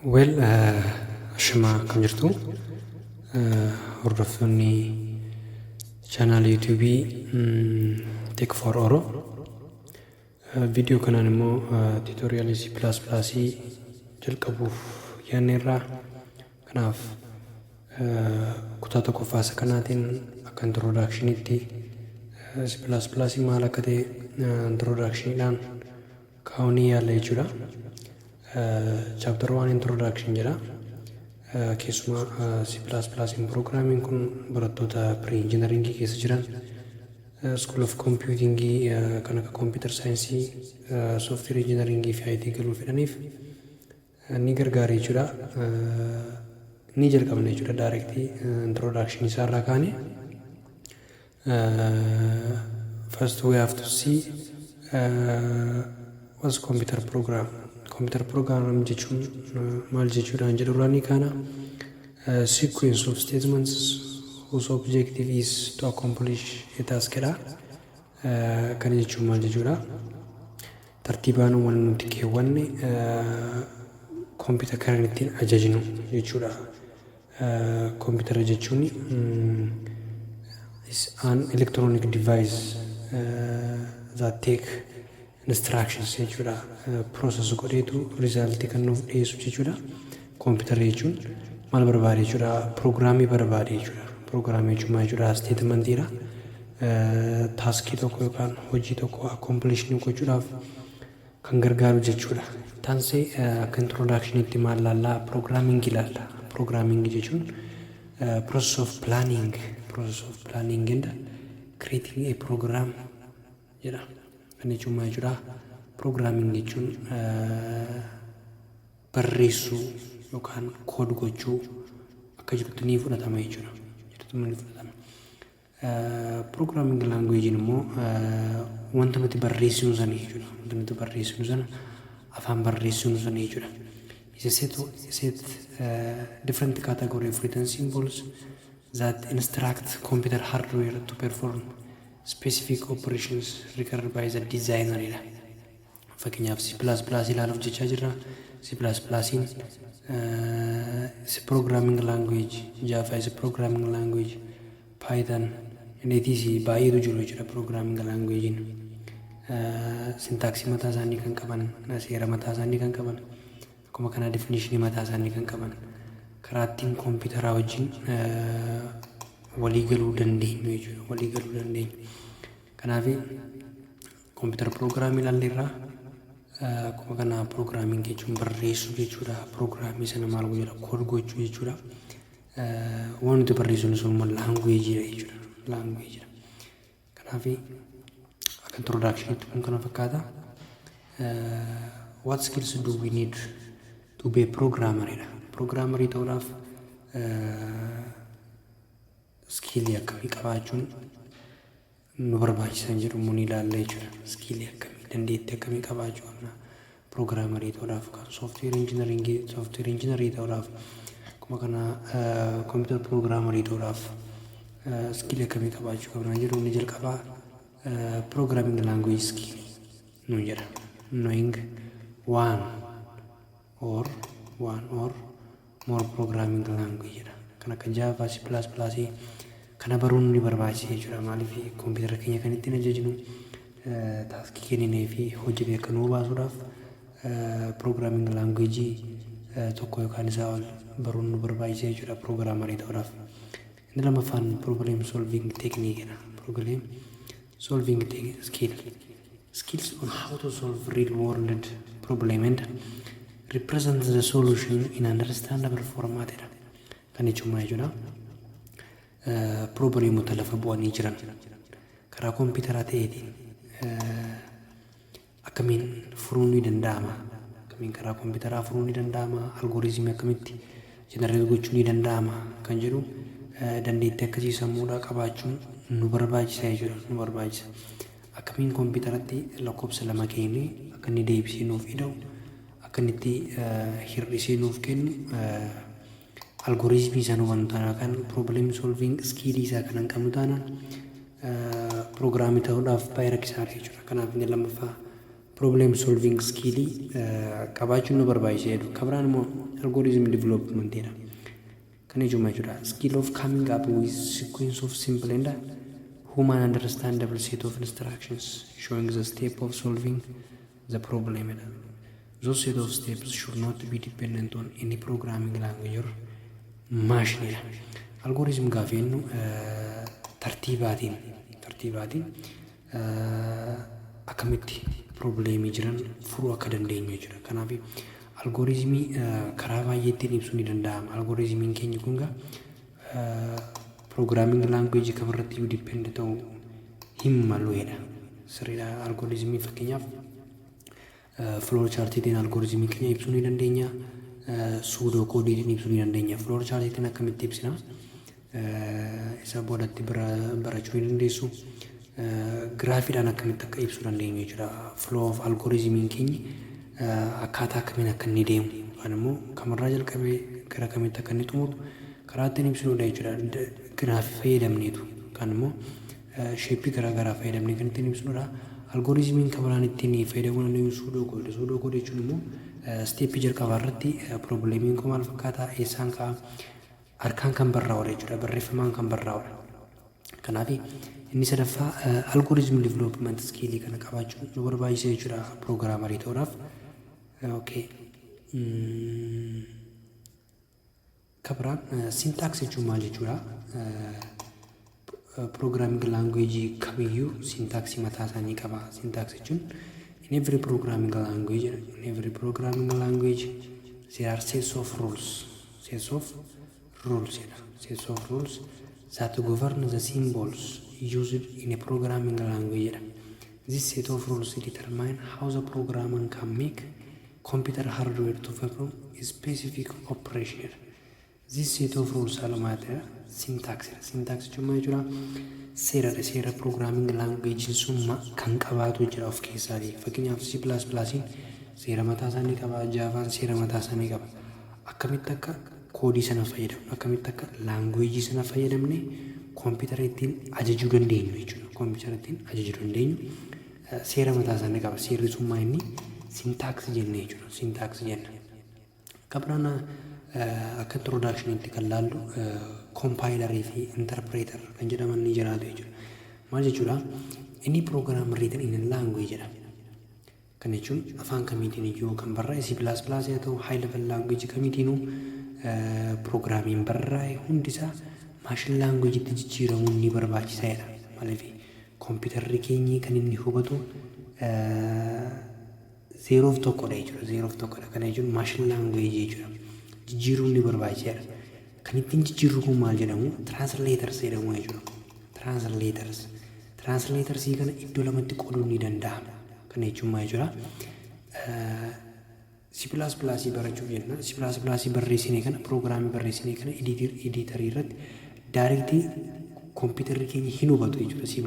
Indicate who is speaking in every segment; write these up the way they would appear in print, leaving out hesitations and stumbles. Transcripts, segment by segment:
Speaker 1: Well, shima kam jirtu hordoftoonni channel YouTube Tech for Oro video kanaan immoo tutorial C++ jalqabuuf yaanneerra. Kanaaf kutaa tokkoffaa isa kanaatiin akka introductionitti C++ maal akka ta'e introductiondhaan kaa'uunii yaalla jechuudha. Chapter 1 introduction jedha. Keessuma C++ in programming kun barattoota pre-engineering keessa jiran School of Computing kan akka computer science, software engineering fi IT galuu fedhaniif ni gargaara jechuudha. Ni jalqabna jechuudha directly introduction isaarraa kaane. First we have to see what's computer program. Computer program jechuun maal jechuudhaan jedhuranii kana sequence of statements whose objective is to accomplish a task jedha. Kana jechuun maal jechuudha? Tartiibaan waan nuti keewwanne computer kan ittiin ajajnu jechuudha. Computer jechuun is an electronic device that take instructions jechuudha. Process godheetu result kan nuuf dhiyeessu jechuudha. Computer jechuun maal barbaade jechuudha? Programmii barbaade jechuudha. Programmii jechuun maal jechuudha? Statementidha. Taskii tokko yookaan hojii tokko accomplish gochuudhaaf kan gargaaru jechuudha. Taansee akka introductionitti maal laallaa? Programming ilaalla. Programming jechuun process of planning and creating a program jedha. Kan jechuun maal jechuudha? Programming jechuun barreessuu yookaan code gochuu akka jirutti ni fudhatama jechuudha. Programming language immoo wanta nuti barreessinu sana jechuudha. Wanta nuti barreessinu sana afaan barreessinu sana jechuudha. It's a set different category of written symbols that instruct computer hardware to perform specific operations required by the designer. Fakkeenyaaf C++ ilaaluuf jechaa jirra. C++ is a programming language. Java is a programming language. Python and etc. baay'eetu jiru jechuudha programming language. Syntax mataa isaanii kan qaban, seera mataa isaanii kan qaban, akkuma kana definition mataa isaanii kan qaban, karaa ittiin kompiitaraa wajjin walii galuu dandeenyu jechuudha. Walii galuu dandeenyu. Kanaaf computer programming ilaalleerra. Akkuma kana programming jechuun barreessuu jechuudha. Programmii sana maal godhudha? Code gochuu jechuudha. Waan nuti barreessinu sun immoo language jechuudha. Language. Kanaaf akka introductionitti kun kana fakkaata. What skills do we need to be a programmer? Programmer ta'uudhaaf skillii akkamii qabaachuun nu barbaachisan jedhamu ni ilaalla jechuudha. Skillii akkamii, dandeettii akkamii qabaachuu qabna programmer ta'uudhaaf, software engineering ta'uudhaaf, akkuma kana computer programmer ta'uudhaaf skillii akkamii qabaachuu qabna jedhu ni jalqabaa. Programming language skill nu jedha. Knowing one or more programming language jedha. Kan akka Java, C++ kana baruun ni barbaachisa jechuudha. Maaliif kompiitara keenya kan ittiin ajajnu taaskii kenninee fi hojii akka nuu baasuudhaaf programming language tokko yookaan isaa ol baruun nu barbaachisa jechuudha programmerii ta'uudhaaf. Inni lammaffaan problem solving technique jedha. Problem solving skills on how to solve real world problem and represent the solution in understandable format jedha. Kan jechuun maal jechuudha? Probleemota lafa bu'anii jiran karaa kompiitaraa ta'eetiin akkamiin furuun ni danda'ama? Akkamiin karaa kompiitaraa furuun ni danda'ama? Algooriizimii akkamitti jenereet gochuun ni danda'ama? Kan jedhu dandeettii akkasii sammuudhaa qabaachuun nu barbaachisa jechuudha. Nu barbaachisa. Akkamiin kompiitaratti lakkoofsa lama kennee akka inni deebisee nuuf ida'u, akka inni itti hir'isee nuuf kennu algooriizimii sana waan taanaan kan problem solving skillii isaa kan qabnu taanaan programmii ta'uudhaaf baay'ee rakkisaadha jechuudha. Kanaaf inni lammaffaa problem solving skilli qabaachuun nu barbaachisa jedhu. Kabiraan immoo algorithm development jedha. Kana jechuun maal jechuudha? Skill of coming up with sequence of simple and human understandable set of instructions showing the step of solving the problem. Those set of steps should not be dependent on any programming language or machine. Algorithm gaafa jennu tartiibaatiin akkamitti probleemii jiran furuu akka dandeenyu jira. Kanaaf algoritmii karaa baay'eetiin ibsuu ni danda'ama. Algoritmiin keenya kun programming language kamirratti iyyuu depend ta'uu hin maluudha. Sirriidha. Algoritmii fakkeenyaaf flow chartiitiin algoritmii keenya ibsuu ni dandeenya. Pseudo codiitiin ibsuu ni dandeenya. Flow chartiitiin akkamitti ibsina? Isa boodatti barachuu ni dandeessu. Graafiidhaan akkamitti akka ibsuu dandeenyu jira. Flow of algoritmiin keenya akkaataa akkamiin akka inni deemu yookaan immoo kamirraa jalqabee gara kamitti akka inni xumuru karaa ittiin ibsinuudha jechuudha. Giraafii fayyadamneetu yookaan immoo sheeppii garaagaraa fayyadamnee kan ittiin ibsinuudha. Algoritmiin kabiraan ittiin fayyadamuu dandeenyu suudoo koodii. Suudoo koodii jechuun immoo steeppii jalqabaa irratti probleemiin kun maal fakkaataa eessaan ka'a harkaan kan barraa'udha jechuudha. Barreeffamaan kan barraa'udha. Kanaaf inni sadaffaa algorithm development skill kana qabaachuun nu barbaachisa jechuudha piroogiraamarii ta'uudhaaf. Kabiraan syntax jechuun maal jechuudha? Programming language kamiyyuu syntax mataa isaanii qaba. Syntax jechuun in every programming language there are sets of rules that govern the symbols used in a programming language. This set of rules determine how the programmer can make computer hardware to perform a specific operation. This set of rules are syntax. Syntax jechuun seera programming language summa kan qabaatu jira of keessaatii. Fakkeenyaaf C++ seera mataa isaanii qaba. Javaan seera mataa isaanii qaba. Akkamitti akka koodii sana fayyadamnu, akkamitti akka language sana fayyadamne koompitara ittiin ajajuu dandeenyu jechuudha. Koompitara ittiin ajajuu dandeenyu seera mataa isaanii qaba. Seerri summaa inni syntax jenna jechuudha. Syntax jenna. Kabiraan akka introductionitti kan laallu compilerii fi interpreter kan jedhaman ni jiraatu jechuudha. Maal jechuudha? Inni program written in a language jedha. Kan jechuun afaan kamiitiin iyyuu kan barraa'e C++ haa ta'u high level language kamiitiinuu programmiin barraa'e hundisaa machine language itti jijjiiramuun ni barbaachisaadha. Maaliif kompiitarri keenyi kan inni hubatu zeeroof tokkodha jechuudha. Zeeroof tokkodha. Kana jechuun machine language jechuudha. Jijjiiruun ni barbaachisaadha. Kan ittiin jijjiirru kun maal jedhamu? Translators jedhamu jechuudha. Translators kana iddoo lamatti qooduun ni danda'ama. Kana jechuun maal jechuudha? C++ barachuu jenna. C++ barreessinee kana piroogiraamii barreessinee kana editarii irratti daayirektii kompiitarri keenya hin hubatu jechuudha. C++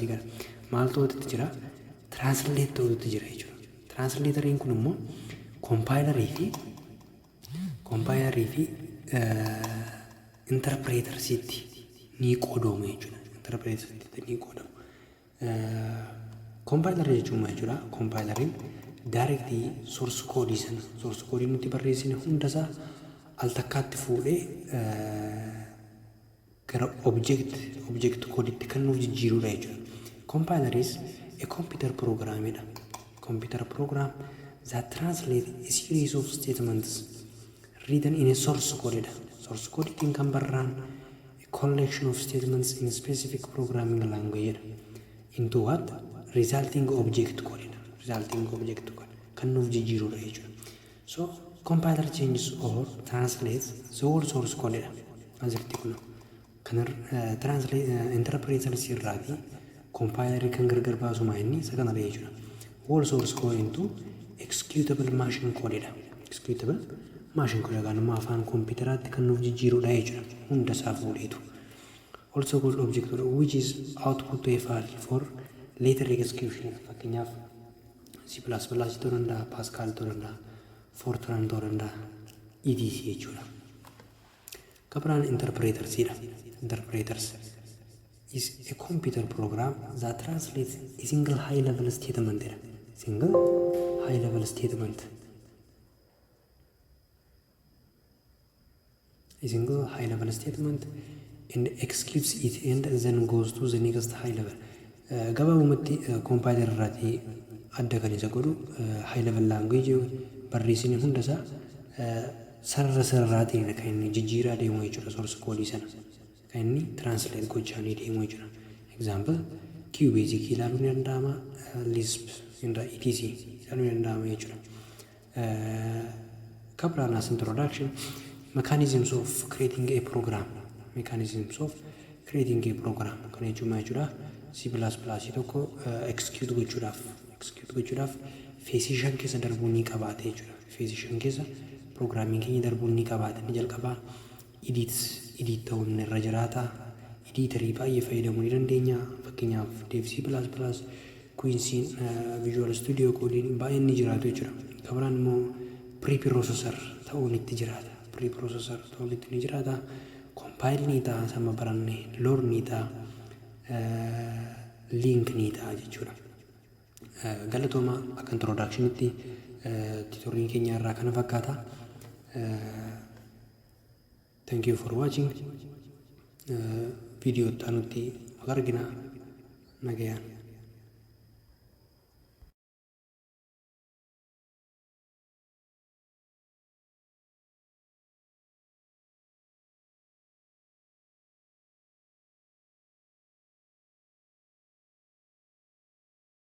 Speaker 1: kana maal ta'utu jira? Translate ta'utu jira jechuudha. Translatoriin kun immoo compilerii fi interpretersiitti ni qoodamu jechuudha. Interpretersiitti ni qoodamu. Compilerii jechuun maal jechuudha? Compileriin daayirektii source koodii nuti barreessine hundasaa al takkaatti fuudhee gara object koodiitti kan nuuf jijjiirudha jechuudha. Compiler is a computer programmedha. Computer program that translates a series of statements written in a source code. Source code can barraan a collection of statements in a specific programming language into what? Resulting object code. Kan nuuf jijjiirudha jechuudha. So compiler changes or translates the whole source code. Asirratti kun kan interpreter sirraati compiler kan gargar baasu inni isa kana jechuudha. Whole source code into executable machine code. Executable machine code kan nama afaan kompiitaraatti kan nuuf jijjiirudha jechuudha. Hunda isaa fuudheetu. Also called object code which is output to a file for later execution. Fakkeenyaaf C++ ta'uu danda'a, Pascal ta'uu danda'a, Fortran ta'uu danda'a, etc. jechuudha. Kabiraan interpretersidha. Interpreters is a computer program that translates a single high level statement. single high level statement. A single high level statement and executes it and then goes to the next high level. Gabaabumatti compiler irratti adda kan isa godhu high level language barreessine hundasaa sararaatiin kan inni jijjiiraa deemu jechuudha source code sana kan inni translate gochaanii deemu jechuudha. Example QBasic ilaaluun ni danda'ama, Lisp irra etc ilaaluun ni danda'ama jechuudha. Couple as introduction, mechanisms of creating a program. Mechanisms of creating a program kan jechuudha. C++ tokko execute gochuudhaaf feesii shan keessa darbuun ni qabaata jechuudha. Feesii shan keessa programming keenya darbuun ni qabaata. Ni jalqabaa edit ta'uun irra jiraata. Editorii baay'ee fayyadamuu ni dandeenya. Fakkeenyaaf Dev C++, Quincy, Visual Studio Code baay'een ni jiraatu jechuudha. Kabiraan immoo preprocessor ta'uun itti jiraata. Preprocessor ta'uun itti ni jiraata. Compile ni ta'a sama baranne, load ni ta'a, link ni ta'a jechuudha. Galatooma akka introductionitti tutoriin keenya irraa kana fakkaata. Thank you for watching. Video itti aanutti argina. Nagayaan.